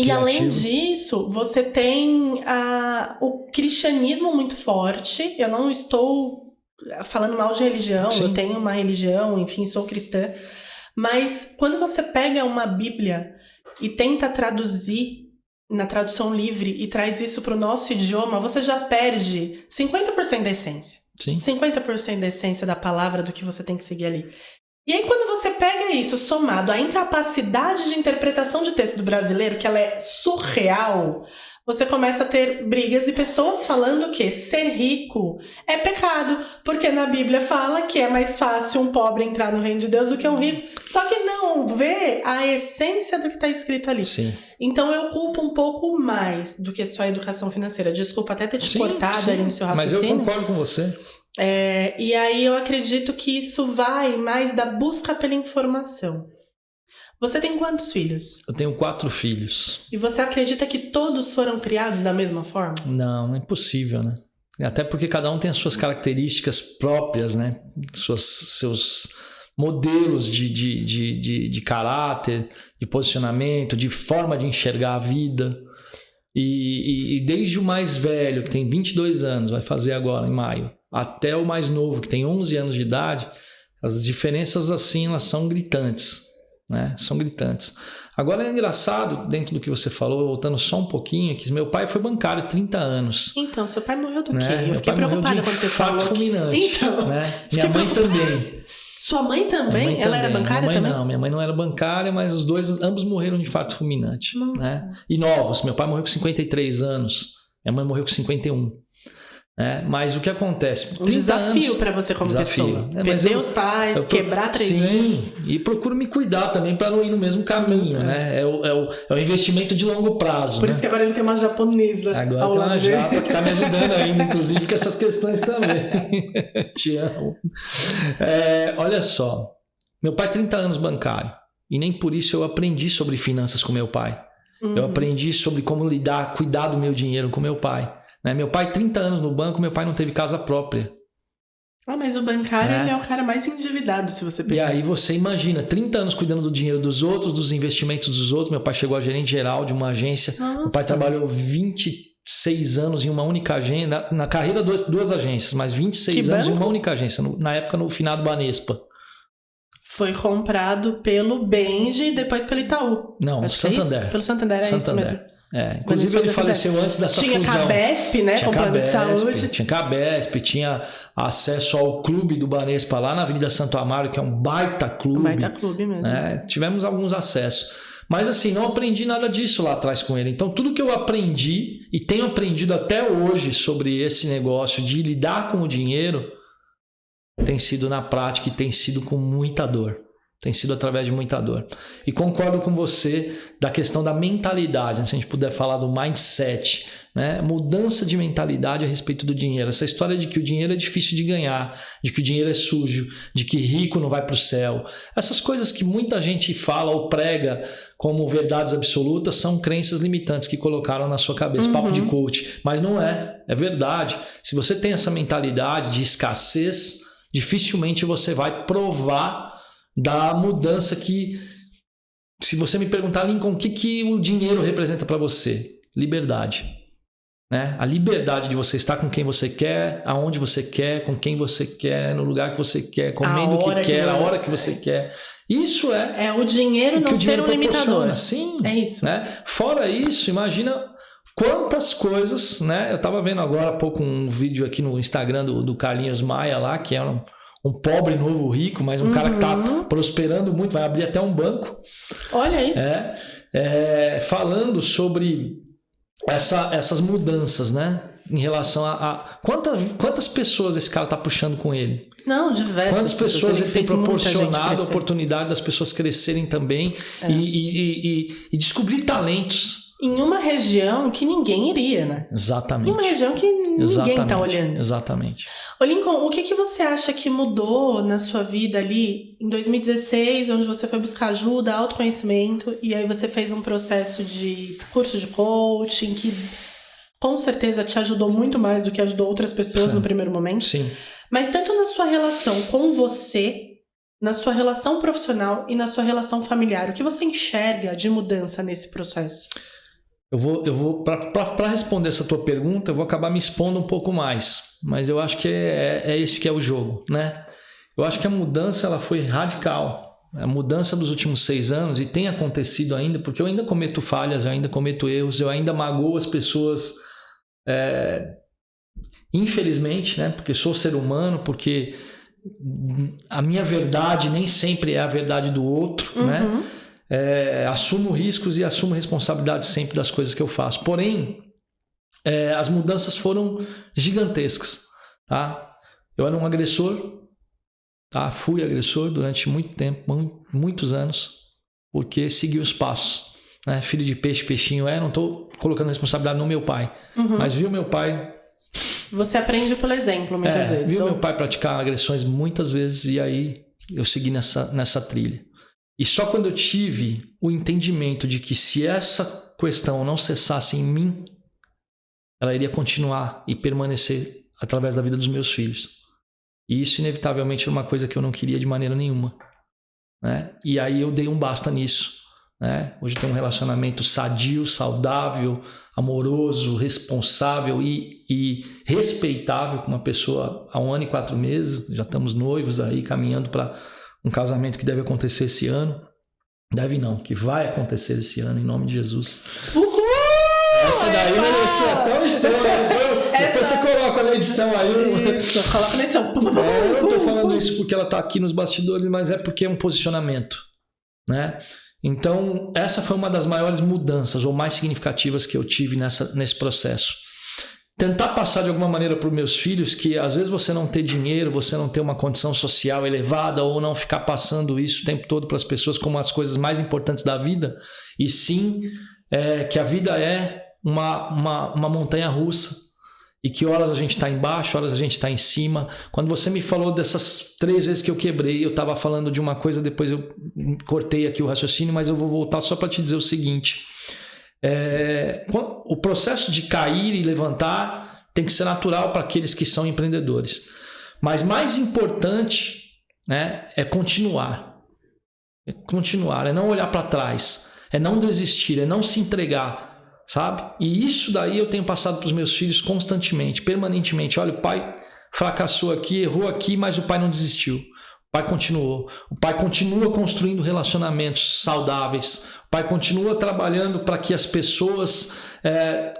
E além disso, você tem o cristianismo muito forte. Eu não estou falando mal de religião, sim, eu tenho uma religião, enfim, sou cristã. Mas quando você pega uma Bíblia e tenta traduzir na tradução livre e traz isso para o nosso idioma, você já perde 50% da essência. Sim. 50% da essência da palavra do que você tem que seguir ali. E aí quando você pega isso somado à incapacidade de interpretação de texto do brasileiro, que ela é surreal, você começa a ter brigas e pessoas falando que ser rico é pecado, porque na Bíblia fala que é mais fácil um pobre entrar no reino de Deus do que um rico, só que não vê a essência do que está escrito ali. Sim. Então eu culpo um pouco mais do que só a educação financeira. Desculpa até ter te cortado ali no seu raciocínio. Mas eu concordo com você. E aí eu acredito que isso vai mais da busca pela informação. Você tem quantos filhos? Eu tenho 4 filhos. E você acredita que todos foram criados da mesma forma? Não, é impossível, né? Até porque cada um tem as suas características próprias, né? Seus modelos de caráter, de posicionamento, de forma de enxergar a vida. E desde o mais velho, que tem 22 anos, vai fazer agora em maio, até o mais novo, que tem 11 anos de idade, as diferenças assim, elas são gritantes, né? São gritantes. Agora é engraçado, dentro do que você falou, voltando só um pouquinho, que meu pai foi bancário 30 anos. Então, seu pai morreu do quê? Né? Eu fiquei preocupada quando você falou. Infarto fulminante. Então, né? Minha mãe também. Sua mãe também? Ela era bancária também? Não, minha mãe não era bancária, mas ambos morreram de infarto fulminante. Nossa. Né? E novos. Meu pai morreu com 53 anos. Minha mãe morreu com 51. Mas o que acontece? Um desafio para você como pessoa. Perder os pais, quebrar 3 anos. Sim, e procuro me cuidar também para não ir no mesmo caminho. Né? É o investimento de longo prazo. Por né? isso que agora ele tem uma japonesa. Agora tem uma japa que está me ajudando ainda, inclusive com essas questões também. Te amo. Olha só, meu pai 30 anos bancário e nem por isso eu aprendi sobre finanças com meu pai. Eu aprendi sobre como cuidar do meu dinheiro com meu pai. Meu pai, 30 anos no banco, meu pai não teve casa própria. Mas o bancário ele é o cara mais endividado, se você pegar. E aí você imagina, 30 anos cuidando do dinheiro dos outros, dos investimentos dos outros. Meu pai chegou a gerente geral de uma agência. Nossa. Meu pai trabalhou 26 anos em uma única agência. Na carreira, duas agências, mas 26 anos em uma única agência. Na época, no finado Banespa. Foi comprado pelo Benji e depois pelo Itaú. Não, Santander. Pelo Santander, isso mesmo. Inclusive ele faleceu antes dessa fusão. Tinha Cabesp, né? Com plano de saúde. Tinha Cabesp, tinha acesso ao clube do Banespa lá na Avenida Santo Amaro, que é um baita clube. Um baita clube mesmo. Tivemos alguns acessos. Mas assim, não aprendi nada disso lá atrás com ele. Então tudo que eu aprendi e tenho aprendido até hoje sobre esse negócio de lidar com o dinheiro tem sido na prática e tem sido com muita dor. Tem sido através de muita dor. E concordo com você da questão da mentalidade, se a gente puder falar do mindset, né? Mudança de mentalidade a respeito do dinheiro. Essa história de que o dinheiro é difícil de ganhar, de que o dinheiro é sujo, de que rico não vai para o céu. Essas coisas que muita gente fala ou prega como verdades absolutas são crenças limitantes que colocaram na sua cabeça, papo de coach. Mas não é verdade. Se você tem essa mentalidade de escassez, dificilmente você vai provar da mudança que, se você me perguntar, Lincoln, o que o dinheiro representa para você? Liberdade. Né? A liberdade de você estar com quem você quer, aonde você quer, com quem você quer, no lugar que você quer, comendo o que quer, a hora que você quer. Isso o dinheiro não ser um limitador. Sim. É isso. Né? Fora isso, imagina quantas coisas, né? Eu estava vendo agora há pouco um vídeo aqui no Instagram do Carlinhos Maia lá, que era um pobre novo rico, mas um cara que está prosperando muito, vai abrir até um banco. Olha isso. Falando sobre essas mudanças, né? Em relação a quantas pessoas esse cara está puxando com ele. Não, diversas. Quantas pessoas ele tem proporcionado a oportunidade das pessoas crescerem também e descobrir talentos. Em uma região que ninguém iria, né? Exatamente. Em uma região que ninguém está olhando. Exatamente. Ô Lincoln, o que você acha que mudou na sua vida ali em 2016, onde você foi buscar ajuda, autoconhecimento, e aí você fez um processo de curso de coaching que com certeza te ajudou muito mais do que ajudou outras pessoas no primeiro momento. Sim. Mas tanto na sua relação com você, na sua relação profissional e na sua relação familiar, o que você enxerga de mudança nesse processo? Eu vou para responder essa tua pergunta, eu vou acabar me expondo um pouco mais, mas eu acho que é esse que é o jogo, né? Eu acho que a mudança ela foi radical, a mudança dos últimos 6 anos, e tem acontecido ainda, porque eu ainda cometo falhas, eu ainda cometo erros, eu ainda magoo as pessoas, infelizmente, né? Porque sou ser humano, porque a minha verdade nem sempre é a verdade do outro, né? Assumo riscos e assumo responsabilidade sempre das coisas que eu faço. Porém, as mudanças foram gigantescas. Tá? Eu era um agressor, tá? Fui agressor durante muito tempo, muitos anos, porque segui os passos. Né? Filho de peixe, peixinho não estou colocando responsabilidade no meu pai, mas viu meu pai... Você aprende pelo exemplo, muitas vezes. Viu meu pai praticar agressões muitas vezes e aí eu segui nessa trilha. E só quando eu tive o entendimento de que se essa questão não cessasse em mim, ela iria continuar e permanecer através da vida dos meus filhos. E isso, inevitavelmente, era uma coisa que eu não queria de maneira nenhuma, né? E aí eu dei um basta nisso, né? Hoje eu tenho um relacionamento sadio, saudável, amoroso, responsável e respeitável com uma pessoa há 1 ano e 4 meses. Já estamos noivos aí, caminhando para um casamento que deve acontecer esse ano. Deve não, que vai acontecer esse ano, em nome de Jesus. Uhul! Essa daí merecia tão estranha. Depois você coloca na edição aí. Isso, coloca na edição. Eu não tô falando isso porque ela tá aqui nos bastidores, mas é porque é um posicionamento, né? Então, essa foi uma das maiores mudanças ou mais significativas que eu tive nesse processo. Tentar passar de alguma maneira para os meus filhos que às vezes você não ter dinheiro, você não ter uma condição social elevada ou não ficar passando isso o tempo todo para as pessoas como as coisas mais importantes da vida, e sim que a vida é uma montanha russa e que horas a gente está embaixo, horas a gente está em cima. Quando você me falou dessas 3 vezes que eu quebrei, eu estava falando de uma coisa, depois eu cortei aqui o raciocínio, mas eu vou voltar só para te dizer o seguinte. O processo de cair e levantar tem que ser natural para aqueles que são empreendedores. Mas mais importante, né, é continuar. É não olhar para trás, é não desistir, é não se entregar. Sabe? E isso daí eu tenho passado para os meus filhos constantemente, permanentemente. Olha, o pai fracassou aqui, errou aqui, mas o pai não desistiu. O pai continuou. O pai continua construindo relacionamentos saudáveis. O pai continua trabalhando para que as pessoas,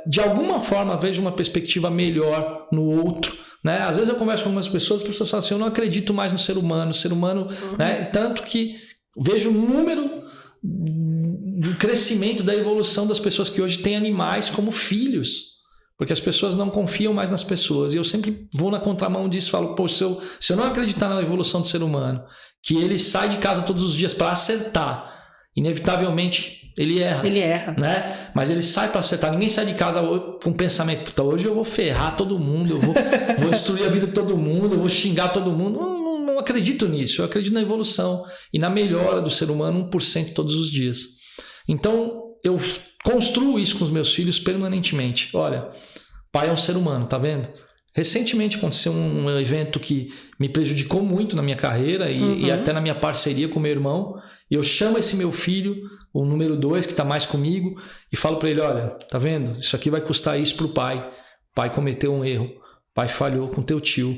de alguma forma, vejam uma perspectiva melhor no outro. Né? Às vezes eu converso com algumas pessoas, as pessoas falam assim, eu não acredito mais no ser humano. Né? Tanto que vejo o número do crescimento, da evolução das pessoas que hoje têm animais como filhos, porque as pessoas não confiam mais nas pessoas, e eu sempre vou na contramão disso, falo, poxa, se eu não acreditar na evolução do ser humano, que ele sai de casa todos os dias para acertar, inevitavelmente ele erra, né? Mas ele sai para acertar, ninguém sai de casa com o pensamento, puta, hoje eu vou ferrar todo mundo, eu vou destruir a vida de todo mundo, eu vou xingar todo mundo. Não acredito nisso, eu acredito na evolução e na melhora do ser humano 1% todos os dias. Então, eu construo isso com os meus filhos permanentemente. Olha, pai é um ser humano, tá vendo? Recentemente aconteceu um evento que me prejudicou muito na minha carreira e até na minha parceria com meu irmão. E eu chamo esse meu filho, o número 2, que está mais comigo, e falo para ele, olha, tá vendo? Isso aqui vai custar isso pro pai. O pai cometeu um erro, o pai falhou com teu tio.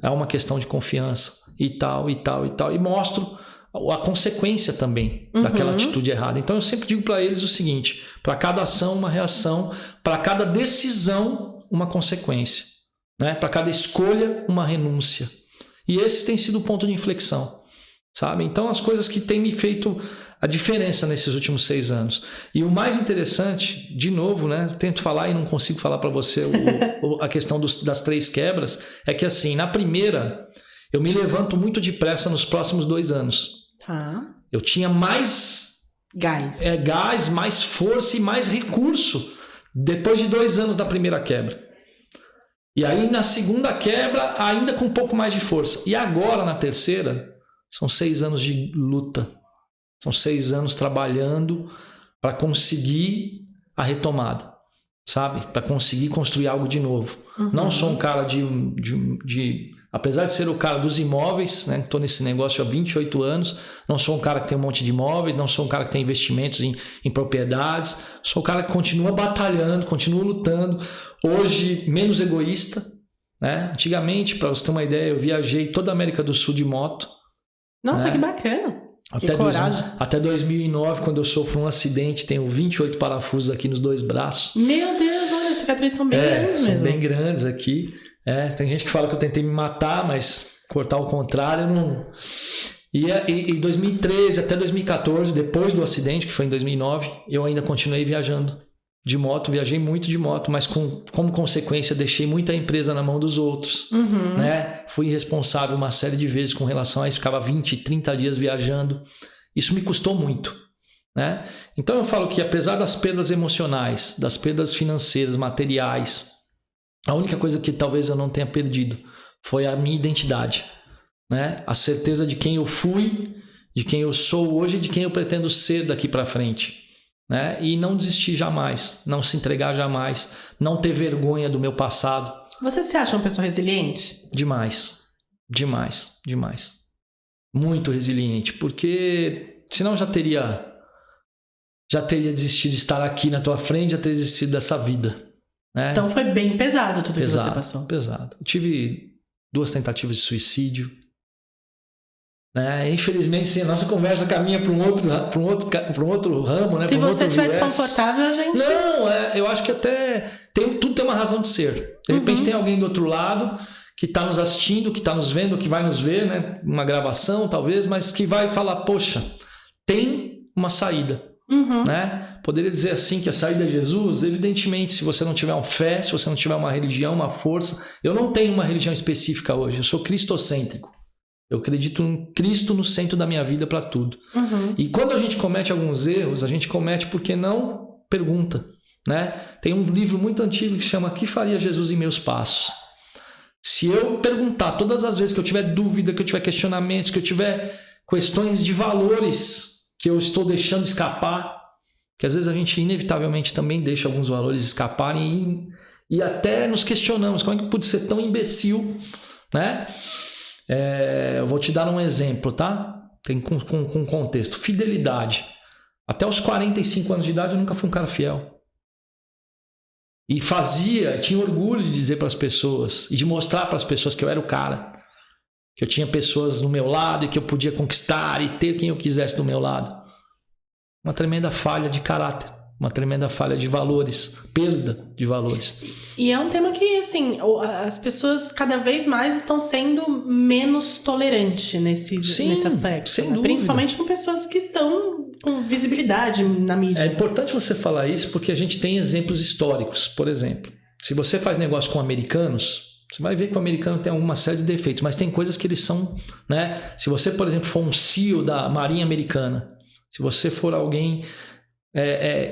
É uma questão de confiança e tal, e tal, e tal. E mostro a consequência também daquela atitude errada. Então eu sempre digo para eles o seguinte, para cada ação uma reação, para cada decisão uma consequência, né? Para cada escolha uma renúncia. E esse tem sido o ponto de inflexão, sabe? Então as coisas que têm me feito a diferença nesses últimos 6 anos. E o mais interessante, de novo, né? Tento falar e não consigo falar para você a questão das 3 quebras, é que assim, na primeira, eu me levanto muito depressa nos próximos 2 anos. Tá. Eu tinha mais gás, mais força e mais recurso depois de 2 anos da primeira quebra. E aí na segunda quebra, ainda com um pouco mais de força. E agora na terceira, são 6 anos de luta. São 6 anos trabalhando para conseguir a retomada, sabe? Para conseguir construir algo de novo. Não sou um cara apesar de ser o cara dos imóveis, né? Estou nesse negócio há 28 anos, não sou um cara que tem um monte de imóveis, não sou um cara que tem investimentos em propriedades, sou um cara que continua batalhando, continua lutando, hoje menos egoísta, né? Antigamente, para você ter uma ideia, eu viajei toda a América do Sul de moto. Nossa, né? Que bacana! Que coragem. Até 2009, quando eu sofro um acidente, tenho 28 parafusos aqui nos 2 braços. Meu Deus, olha, as cicatrizes são bem grandes mesmo. São bem grandes aqui. Tem gente que fala que eu tentei me matar, mas cortar ao contrário, eu não... E 2013 até 2014, depois do acidente, que foi em 2009, eu ainda continuei viajando de moto, viajei muito de moto, mas como consequência deixei muita empresa na mão dos outros, né? Fui irresponsável uma série de vezes com relação a isso, ficava 20, 30 dias viajando, isso me custou muito, né? Então eu falo que apesar das perdas emocionais, das perdas financeiras, materiais, a única coisa que talvez eu não tenha perdido foi a minha identidade, né? A certeza de quem eu fui, de quem eu sou hoje e de quem eu pretendo ser daqui para frente, né? E não desistir jamais, não se entregar jamais, não ter vergonha do meu passado, Você se acha uma pessoa resiliente? Demais. Muito resiliente, porque senão já teria desistido de estar aqui na tua frente, já teria desistido dessa vida. Né? Então foi bem pesado tudo que você passou. Pesado. Eu tive 2 tentativas de suicídio. Né? Infelizmente, a nossa conversa caminha para um outro ramo. Né? Se você estiver desconfortável, a gente... Não, eu acho que até tudo tem uma razão de ser. De repente tem alguém do outro lado que está nos assistindo, que está nos vendo, que vai nos ver, né? Uma gravação talvez, mas que vai falar, poxa, tem uma saída. Né? Poderia dizer assim que a saída é Jesus? Evidentemente, se você não tiver uma fé, se você não tiver uma religião, uma força. Eu não tenho uma religião específica hoje, eu sou cristocêntrico. Eu acredito em Cristo no centro da minha vida para tudo. E quando a gente comete alguns erros, a gente comete porque não pergunta. Né? Tem um livro muito antigo que chama Que Faria Jesus em Meus Passos? Se eu perguntar todas as vezes que eu tiver dúvida, que eu tiver questionamentos, que eu tiver questões de valores que eu estou deixando escapar, que às vezes a gente inevitavelmente também deixa alguns valores escaparem e até nos questionamos, como é que pude ser tão imbecil, né? Eu vou te dar um exemplo, tá? Tem com contexto. Fidelidade. Até os 45 anos de idade eu nunca fui um cara fiel. E tinha orgulho de dizer para as pessoas e de mostrar para as pessoas que eu era o cara. Que eu tinha pessoas do meu lado e que eu podia conquistar e ter quem eu quisesse do meu lado. Uma tremenda falha de caráter, uma tremenda falha de valores, perda de valores. E é um tema que, assim, as pessoas cada vez mais estão sendo menos tolerantes nesse aspecto. Sem né? dúvida. Principalmente com pessoas que estão com visibilidade na mídia. É importante você falar isso porque a gente tem exemplos históricos. Por exemplo, se você faz negócio com americanos... Você vai ver que o americano tem alguma série de defeitos, mas tem coisas que eles são, né? Se você, por exemplo, for um CEO da Marinha Americana, se você for alguém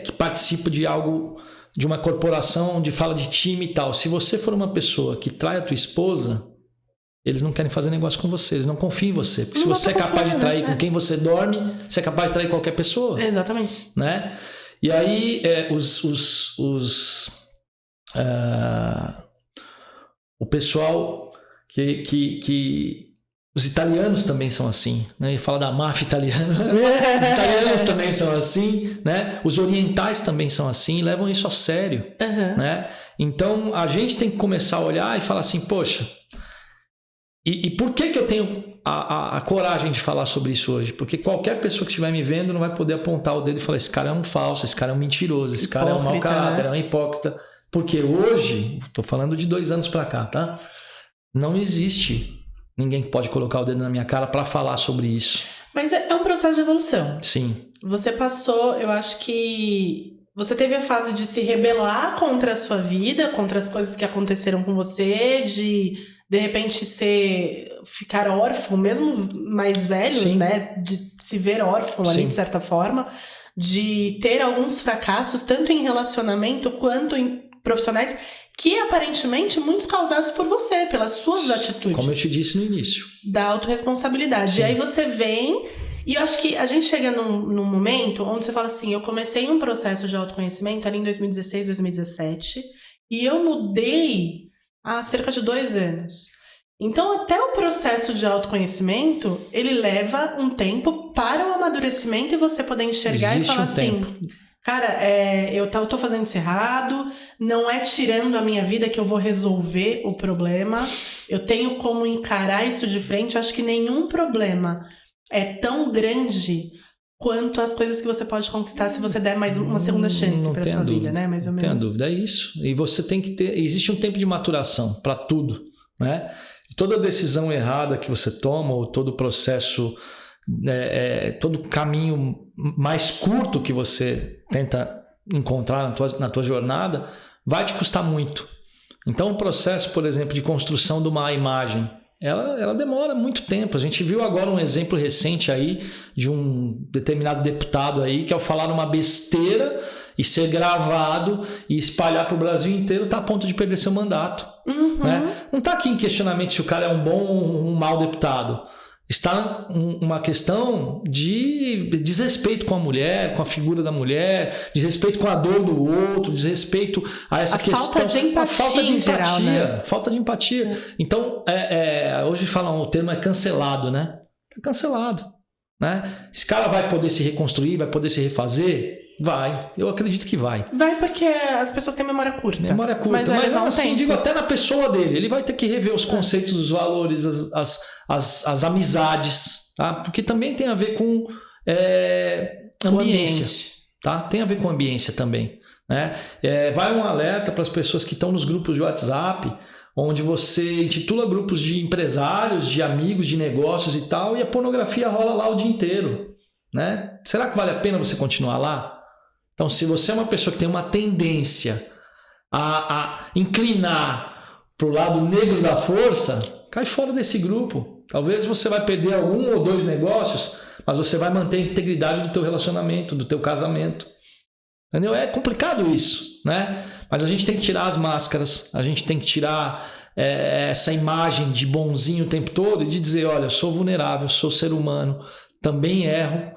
que participa de algo, de uma corporação, de fala de time e tal, se você for uma pessoa que trai a tua esposa, eles não querem fazer negócio com você, eles não confiam em você. Porque se você é capaz de trair com quem você dorme, você é capaz de trair qualquer pessoa. Exatamente. Né? E aí, o pessoal que os italianos também são assim, né? Eu ia falar da máfia italiana. Os italianos também são assim, né? Os orientais também são assim, levam isso a sério, né? Então a gente tem que começar a olhar e falar assim, poxa, e por que eu tenho a coragem de falar sobre isso hoje? Porque qualquer pessoa que estiver me vendo não vai poder apontar o dedo e falar, esse cara é um falso, esse cara é um mentiroso, esse cara é um mau caráter, é um hipócrita. Porque hoje, estou falando de 2 anos para cá, tá? Não existe ninguém que pode colocar o dedo na minha cara para falar sobre isso. Mas é um processo de evolução. Sim. Você passou, eu acho que você teve a fase de se rebelar contra a sua vida, contra as coisas que aconteceram com você, de repente ficar órfão, mesmo mais velho, Sim. né? De se ver órfão ali, de certa forma. De ter alguns fracassos, tanto em relacionamento quanto em profissionais, que aparentemente muitos causados por você, pelas suas atitudes. Como eu te disse no início. Da autorresponsabilidade. Sim. E aí você vem, e eu acho que a gente chega num momento onde você fala assim, eu comecei um processo de autoconhecimento ali em 2016, 2017, e eu mudei há cerca de 2 anos. Então, até o processo de autoconhecimento, ele leva um tempo para o amadurecimento e você poder enxergar e falar assim, cara, eu tô fazendo isso errado, não é tirando a minha vida que eu vou resolver o problema, eu tenho como encarar isso de frente. Eu acho que nenhum problema é tão grande quanto as coisas que você pode conquistar se você der mais uma segunda chance para sua vida, né? Mais ou menos. Não tenho dúvida, é isso. E você tem que ter, existe um tempo de maturação para tudo, né? Toda decisão errada que você toma, ou todo processo, todo caminho mais curto que você tenta encontrar na tua jornada, vai te custar muito. Então, o processo, por exemplo, de construção de uma imagem, ela demora muito tempo. A gente viu agora um exemplo recente aí de um determinado deputado aí que, ao falar uma besteira e ser gravado e espalhar para o Brasil inteiro, está a ponto de perder seu mandato. Né? Não está aqui em questionamento se o cara é um bom ou um mau deputado. está uma questão de desrespeito com a mulher, com a figura da mulher, desrespeito com a dor do outro, desrespeito a essa questão. Falta de empatia, falta de empatia, geral, né? Falta de empatia. Então, hoje falam, o termo é cancelado, né? Tá cancelado, né? Esse cara vai poder se reconstruir, vai poder se refazer? Vai, eu acredito que vai. Vai porque as pessoas têm memória curta. Memória curta, mas assim, digo até na pessoa dele. Ele vai ter que rever os conceitos, os valores, as amizades, tá? Porque também tem a ver com ambiência, tá? Tem a ver com ambiência também, né? Vai um alerta para as pessoas que estão nos grupos de WhatsApp, onde você intitula grupos de empresários, de amigos, de negócios e tal, e a pornografia rola lá o dia inteiro, né? Será que vale a pena você continuar lá? Então, se você é uma pessoa que tem uma tendência a inclinar para o lado negro da força, cai fora desse grupo. Talvez você vai perder 1 ou 2 negócios, mas você vai manter a integridade do teu relacionamento, do teu casamento. Entendeu? É complicado isso, né? Mas a gente tem que tirar as máscaras, a gente tem que tirar essa imagem de bonzinho o tempo todo e de dizer, olha, eu sou vulnerável, sou ser humano, também erro,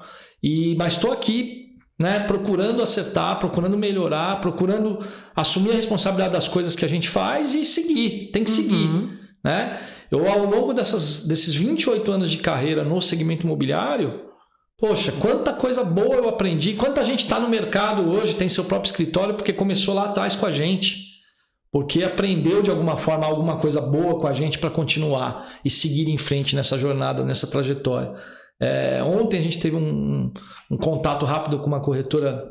mas estou aqui, né, procurando acertar, procurando melhorar, procurando assumir a responsabilidade das coisas que a gente faz e seguir, tem que seguir, né? Eu, ao longo desses 28 anos de carreira no segmento imobiliário, poxa, quanta coisa boa eu aprendi, quanta gente está no mercado hoje, tem seu próprio escritório porque começou lá atrás com a gente, porque aprendeu de alguma forma alguma coisa boa com a gente para continuar e seguir em frente nessa jornada, nessa trajetória. Ontem a gente teve um contato rápido com uma corretora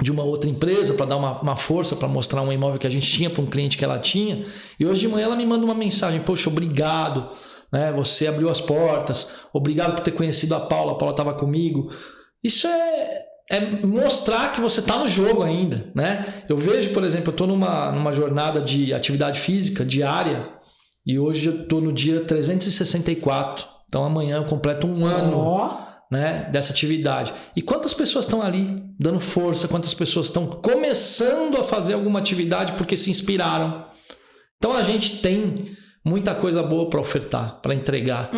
de uma outra empresa para dar uma força, para mostrar um imóvel que a gente tinha para um cliente que ela tinha, e hoje de manhã ela me manda uma mensagem, poxa, obrigado, né? Você abriu as portas, obrigado por ter conhecido a Paula estava comigo. Isso é mostrar que você está no jogo ainda, né? Eu vejo, por exemplo, eu estou numa jornada de atividade física diária e hoje eu estou no dia 364. Então amanhã eu completo 1 ano, né, dessa atividade. E quantas pessoas estão ali dando força, quantas pessoas estão começando a fazer alguma atividade porque se inspiraram. Então a gente tem muita coisa boa para ofertar, para entregar,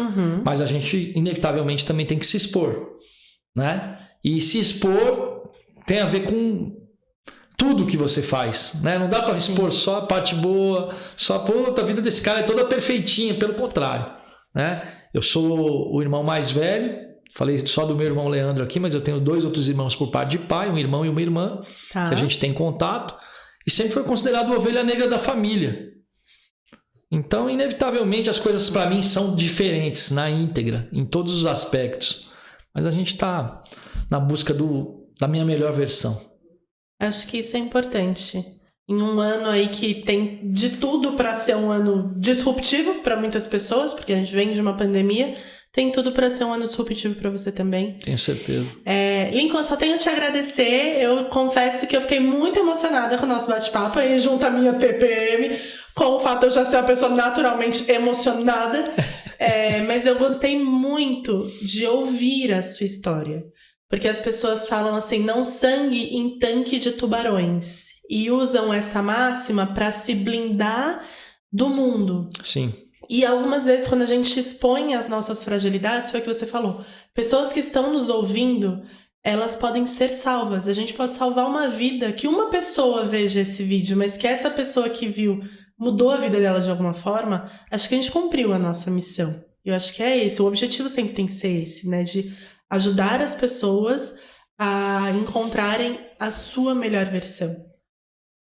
mas a gente inevitavelmente também tem que se expor, né? E se expor tem a ver com tudo que você faz, né? Não dá para expor só a parte boa, só puta, a vida desse cara é toda perfeitinha, pelo contrário, né? Eu sou o irmão mais velho, falei só do meu irmão Leandro aqui, mas eu tenho 2 outros irmãos por parte de pai, um irmão e uma irmã, que a gente tem contato, e sempre foi considerado a ovelha negra da família. Então, inevitavelmente, as coisas para mim são diferentes na íntegra, em todos os aspectos, mas a gente está na busca da minha melhor versão. Acho que isso é importante. Em um ano aí que tem de tudo para ser um ano disruptivo para muitas pessoas, porque a gente vem de uma pandemia, tem tudo para ser um ano disruptivo para você também. Tenho certeza. Lincoln, só tenho a te agradecer. Eu confesso que eu fiquei muito emocionada com o nosso bate-papo aí, junto à minha TPM, com o fato de eu já ser uma pessoa naturalmente emocionada. Mas eu gostei muito de ouvir a sua história, porque as pessoas falam assim, não sangue em tanque de tubarões. E usam essa máxima para se blindar do mundo. Sim. E algumas vezes, quando a gente expõe as nossas fragilidades, foi o que você falou. Pessoas que estão nos ouvindo, elas podem ser salvas. A gente pode salvar uma vida, que uma pessoa veja esse vídeo, mas que essa pessoa que viu mudou a vida dela de alguma forma. Acho que a gente cumpriu a nossa missão. Eu acho que é esse. O objetivo sempre tem que ser esse, né? De ajudar as pessoas a encontrarem a sua melhor versão.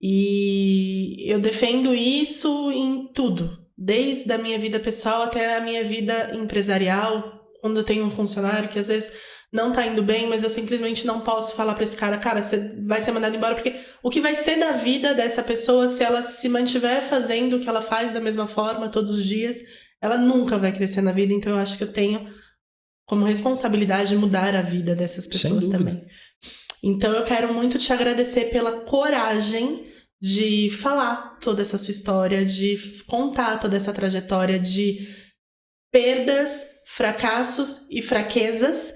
E eu defendo isso em tudo, desde a minha vida pessoal até a minha vida empresarial, quando eu tenho um funcionário que às vezes não tá indo bem, mas eu simplesmente não posso falar para esse cara, você vai ser mandado embora, porque o que vai ser da vida dessa pessoa, se ela se mantiver fazendo o que ela faz da mesma forma todos os dias, ela nunca vai crescer na vida. Então eu acho que eu tenho como responsabilidade mudar a vida dessas pessoas também. Então eu quero muito te agradecer pela coragem de falar toda essa sua história, de contar toda essa trajetória de perdas, fracassos e fraquezas,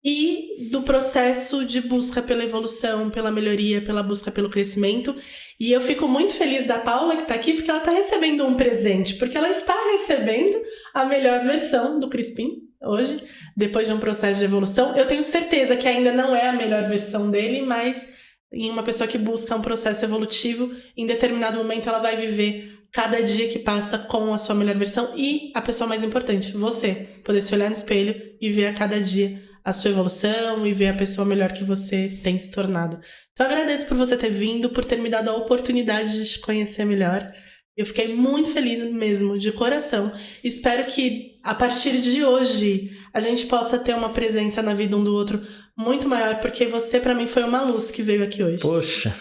e do processo de busca pela evolução, pela melhoria, pela busca pelo crescimento. E eu fico muito feliz da Paula que está aqui, porque ela está recebendo um presente, porque ela está recebendo a melhor versão do Crispim hoje, depois de um processo de evolução. Eu tenho certeza que ainda não é a melhor versão dele, mas em uma pessoa que busca um processo evolutivo, em determinado momento ela vai viver cada dia que passa com a sua melhor versão e a pessoa mais importante, você. Poder se olhar no espelho e ver a cada dia a sua evolução e ver a pessoa melhor que você tem se tornado. Então eu agradeço por você ter vindo, por ter me dado a oportunidade de te conhecer melhor. Eu fiquei muito feliz mesmo, de coração. Espero que a partir de hoje a gente possa ter uma presença na vida um do outro muito maior, porque você pra mim foi uma luz que veio aqui hoje. Poxa,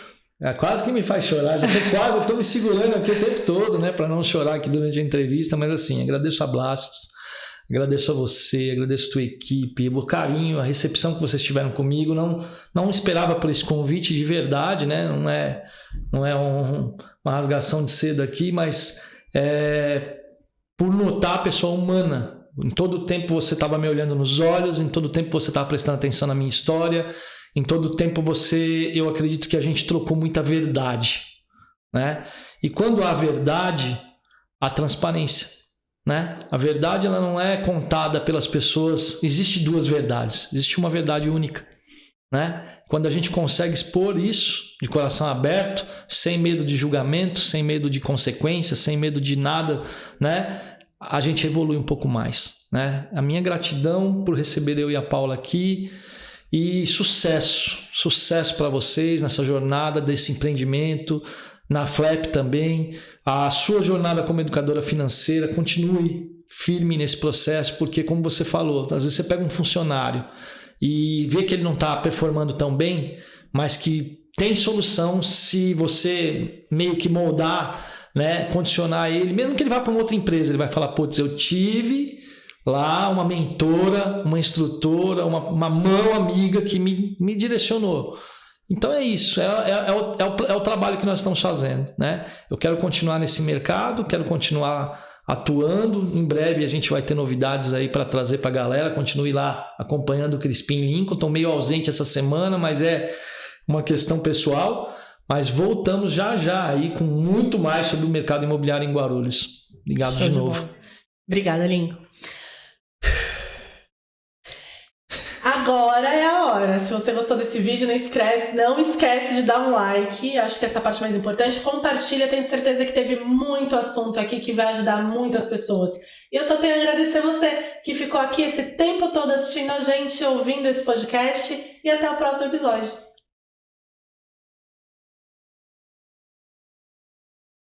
quase que me faz chorar. Eu tô me segurando aqui o tempo todo, né, pra não chorar aqui durante a entrevista, mas assim, agradeço a Blasts, agradeço a você, agradeço a tua equipe, o carinho, a recepção que vocês tiveram comigo. Não esperava por esse convite de verdade, né? Não é uma rasgação de seda aqui, mas por notar a pessoa humana. Em todo o tempo você estava me olhando nos olhos, em todo o tempo você estava prestando atenção na minha história, em todo o tempo eu acredito que a gente trocou muita verdade, né? E quando há verdade, há transparência, né? A verdade ela não é contada pelas pessoas. Existe duas verdades, existe uma verdade única, né? Quando a gente consegue expor isso de coração aberto, sem medo de julgamento, sem medo de consequências, sem medo de nada, né? A gente evolui um pouco mais, né? A minha gratidão por receber eu e a Paula aqui e sucesso para vocês nessa jornada desse empreendimento, na Flap também. A sua jornada como educadora financeira, continue firme nesse processo, porque como você falou, às vezes você pega um funcionário e vê que ele não está performando tão bem, mas que tem solução se você meio que moldar, né, condicionar ele, mesmo que ele vá para uma outra empresa, ele vai falar, putz, eu tive lá uma mentora, uma instrutora, uma mão amiga que me direcionou. Então é isso, é o trabalho que nós estamos fazendo, né? Eu quero continuar nesse mercado, quero continuar atuando. Em breve a gente vai ter novidades aí para trazer para a galera. Continue lá acompanhando o Crispim Lincoln. Estou meio ausente essa semana, mas é uma questão pessoal. Mas voltamos já aí com muito mais sobre o mercado imobiliário em Guarulhos. Obrigado de novo. Obrigada, Lincoln. Agora é a hora. Se você gostou desse vídeo, não esquece de dar um like. Acho que essa é a parte mais importante. Compartilha, tenho certeza que teve muito assunto aqui que vai ajudar muitas pessoas. E eu só tenho a agradecer você que ficou aqui esse tempo todo assistindo a gente, ouvindo esse podcast. E até o próximo episódio.